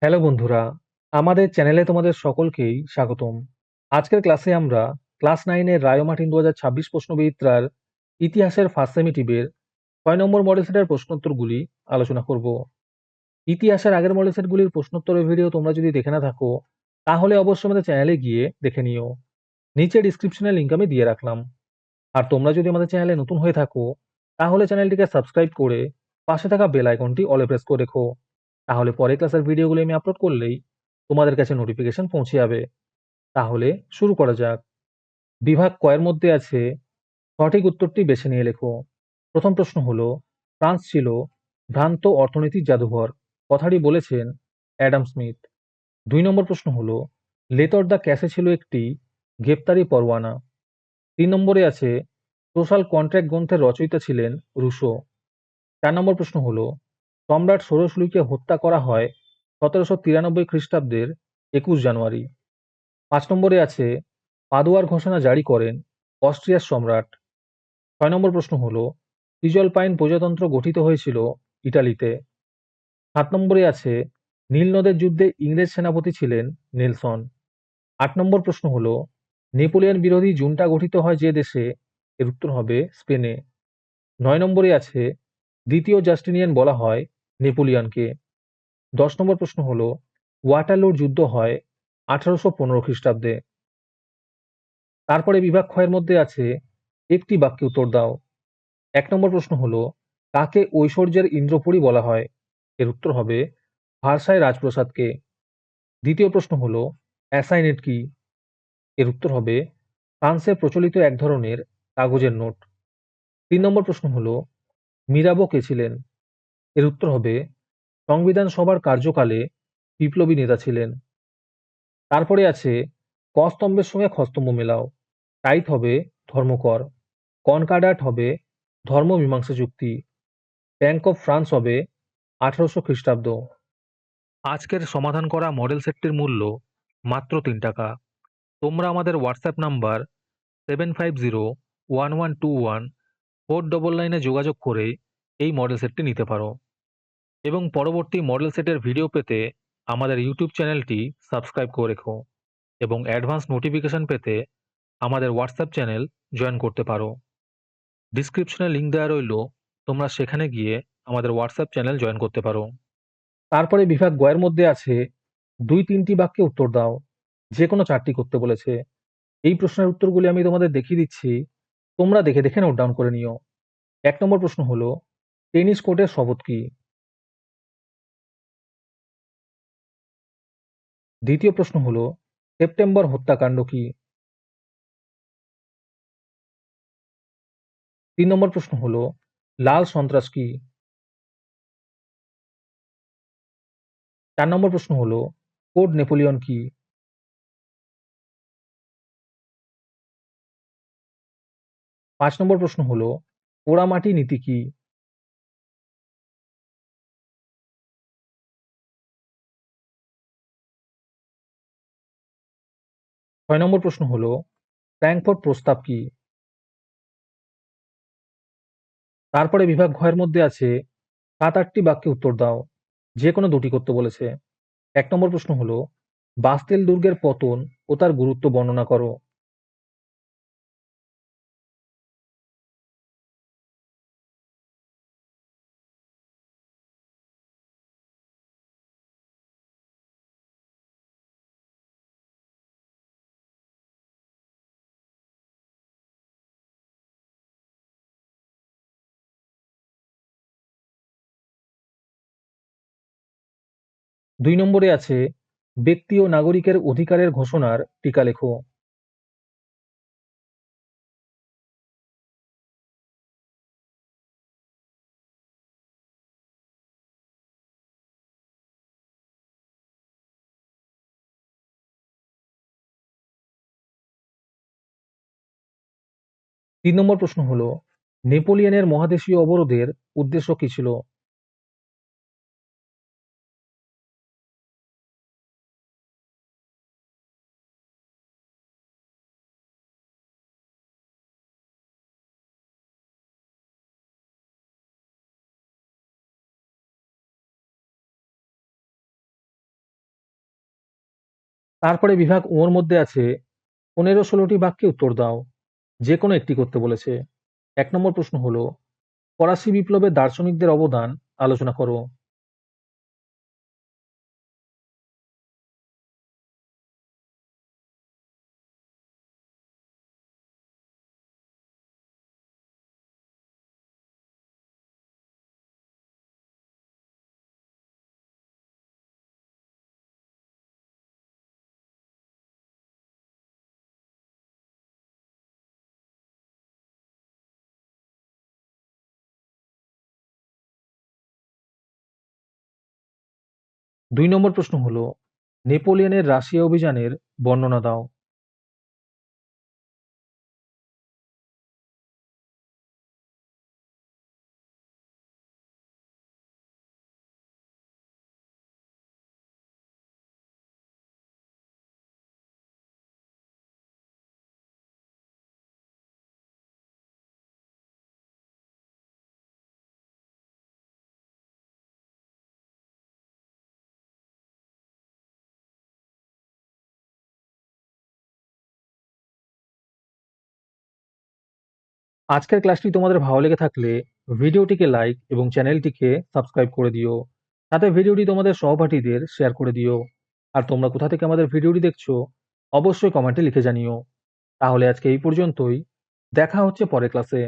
Hello বন্ধুরা, আমাদের চ্যানেলে তোমাদের সকলকেই স্বাগতম। আজকের ক্লাসে আমরা ক্লাস 9 এর রায়োমার্টিন 2026 প্রশ্নবিচিত্রার ইতিহাসের ফার্স্ট সেমিটিভের 6 নম্বর মডেল সেটের প্রশ্নোত্তরগুলি আলোচনা করব। ইতিহাসের আগের মডেল সেটগুলির প্রশ্নোত্তরের ভিডিও তোমরা যদি দেখে না থাকো, তাহলে অবশ্যই আমাদের চ্যানেলে গিয়ে দেখে নিও। নিচে ডিসক্রিপশনে লিংক আমি দিয়ে রাখলাম। আর তোমরা যদি আমাদের চ্যানেলে নতুন হয়ে থাকো, তাহলে চ্যানেলটিকে সাবস্ক্রাইব করে পাশে থাকা বেল আইকনটি অলে প্রেস করে রেখো। তাহলে পরের ক্লাসের ভিডিওগুলো আমি আপলোড করলেই তোমাদের কাছে নোটিফিকেশন পৌঁছে যাবে। তাহলে শুরু করা যাক। বিভাগ কয়ের মধ্যে আছে সঠিক উত্তরটি বেছে নিয়ে লেখো। প্রথম প্রশ্ন হলো, ফ্রান্স ছিল ভ্রান্ত অর্থনৈতিক জাদুঘর, কথাটি বলেছেন অ্যাডাম স্মিথ। 2 নম্বর প্রশ্ন হলো, লেতর দ্য ক্যাসে ছিল একটি গ্রেপ্তারি পরোয়ানা। 3 নম্বরে আছে সোশ্যাল কন্ট্রাক্ট গ্রন্থের রচয়িতা ছিলেন রুশো। 4 নম্বর প্রশ্ন হলো, সম্রাট ষোড়শ লুইকে হত্যা করা হয় 1793 খ্রিস্টাব্দের 21 জানুয়ারি। 5 নম্বরে আছে পাদুয়ার ঘোষণা জারি করেন অস্ট্রিয়ার সম্রাট। 6 নম্বর প্রশ্ন হলো, সিজলপাইন প্রজাতন্ত্র গঠিত হয়েছিল ইটালিতে। 7 নম্বরে আছে নীল নদের যুদ্ধে ইংরেজ সেনাপতি ছিলেন নেলসন। 8 নম্বর প্রশ্ন হলো, নেপোলিয়ন বিরোধী জুনটা গঠিত হয় যে দেশে? এর উত্তর হবে স্পেনে। 9 নম্বরে আছে দ্বিতীয় জাস্টিনিয়ান বলা হয় নেপোলিয়নকে। 10 নম্বর প্রশ্ন হলো, ওয়াটারলুর যুদ্ধ হয় 1815 খ্রিস্টাব্দে। তারপরে বিভাগ ক্ষয়ের মধ্যে আছে একটি বাক্যে উত্তর দাও। 1 নম্বর প্রশ্ন হলো, কাকে ঐশ্বর্যের ইন্দ্রপুরী বলা হয়? এর উত্তর হবে ভার্সাই রাজপ্রাসাদকে। দ্বিতীয় প্রশ্ন হলো, অ্যাসাইনেট কি? এর উত্তর হবে ফ্রান্সে প্রচলিত এক ধরনের কাগজের নোট। 3 নম্বর প্রশ্ন হলো, মিরাবো কে ছিলেন? এর উত্তর হবে সংবিধান সভার কার্যকালে বিপ্লবী নেতা ছিলেন। তারপরে আছে ক স্তম্ভের সঙ্গে খ স্তম্ভ মেলাও। টাইট হবে ধর্মকর, কনকার্ডাট হবে ধর্ম মীমাংসা চুক্তি, ব্যাংক অফ ফ্রান্স হবে 1800 খ্রিস্টাব্দ। আজকের সমাধান করা মডেল সেটটির মূল্য মাত্র 3 টাকা। তোমরা আমাদের হোয়াটসঅ্যাপ নাম্বার 7501121499 যোগাযোগ করে এই মডেল সেটটি নিতে পারো এবং পরবর্তী মডেল সেটের ভিডিও পেতে আমাদের ইউটিউব চ্যানেলটি সাবস্ক্রাইব করে রেখো এবং অ্যাডভান্স নোটিফিকেশন পেতে আমাদের হোয়াটসঅ্যাপ চ্যানেল জয়েন করতে পারো। ডিসক্রিপশনে লিংক দেওয়া রইল, তোমরা সেখানে গিয়ে আমাদের হোয়াটসঅ্যাপ চ্যানেল জয়েন করতে পারো। তারপরে বিভাগ গয়ের মধ্যে আছে 2-3টি বাক্যে উত্তর দাও, যে কোনো 4টি করতে বলেছে। এই প্রশ্নের উত্তরগুলি আমি তোমাদের দেখিয়ে দিচ্ছি, তোমরা দেখে দেখে নোট ডাউন করে নিও। 1 নম্বর প্রশ্ন হলো, টেনিস কোর্টের শপথ কি? দ্বিতীয় প্রশ্ন হলো, সেপ্টেম্বর হত্যাকাণ্ড কি? 3 নম্বর প্রশ্ন হলো, লাল সন্ত্রাস কি? 4 নম্বর প্রশ্ন হলো, কোড নেপোলিয়ন কি? 5 নম্বর প্রশ্ন হলো, পোড়ামাটি নীতি কি? 6 নম্বর প্রশ্ন হলো, ফ্র্যাঙ্কফুর্ট প্রস্তাব কি? তারপরে বিভাগ ঘয়ের মধ্যে আছে 7-8টি বাক্যে উত্তর দাও, যে কোনো 2টি করতে বলেছে। 1 নম্বর প্রশ্ন হলো, বাস্তিল দুর্গের পতন ও তার গুরুত্ব বর্ণনা করো। দুই নম্বরে আছে ব্যক্তি ও নাগরিকের অধিকারের ঘোষণার টিকা লেখো। তিন নম্বর প্রশ্ন হলো, নেপোলিয়নের মহাদেশীয় অবরোধের উদ্দেশ্য কি ছিল? তারপরে বিভাগ ওর মধ্যে আছে 15-16টি বাক্যে উত্তর দাও। যে কোনো একটি করতে বলেছে। ১ নম্বর প্রশ্ন হলো, ফরাসি বিপ্লবে দার্শনিকদের অবদান আলোচনা করো। ২ নম্বর প্রশ্ন হলো, নেপোলিয়নের রাশিয়া অভিযানের বর্ণনা দাও। আজকের ক্লাসটি তোমাদের ভালো লেগে থাকলে ভিডিওটিকে লাইক এবং চ্যানেলটিকে সাবস্ক্রাইব করে দিও। সাথে ভিডিওটি তোমাদের সহপাঠীদের শেয়ার করে দিও। আর তোমরা কোথা থেকে আমাদের ভিডিওটি দেখছো অবশ্যই কমেন্টে লিখে জানিও। তাহলে আজকে এই পর্যন্তই। দেখা হচ্ছে পরের ক্লাসে।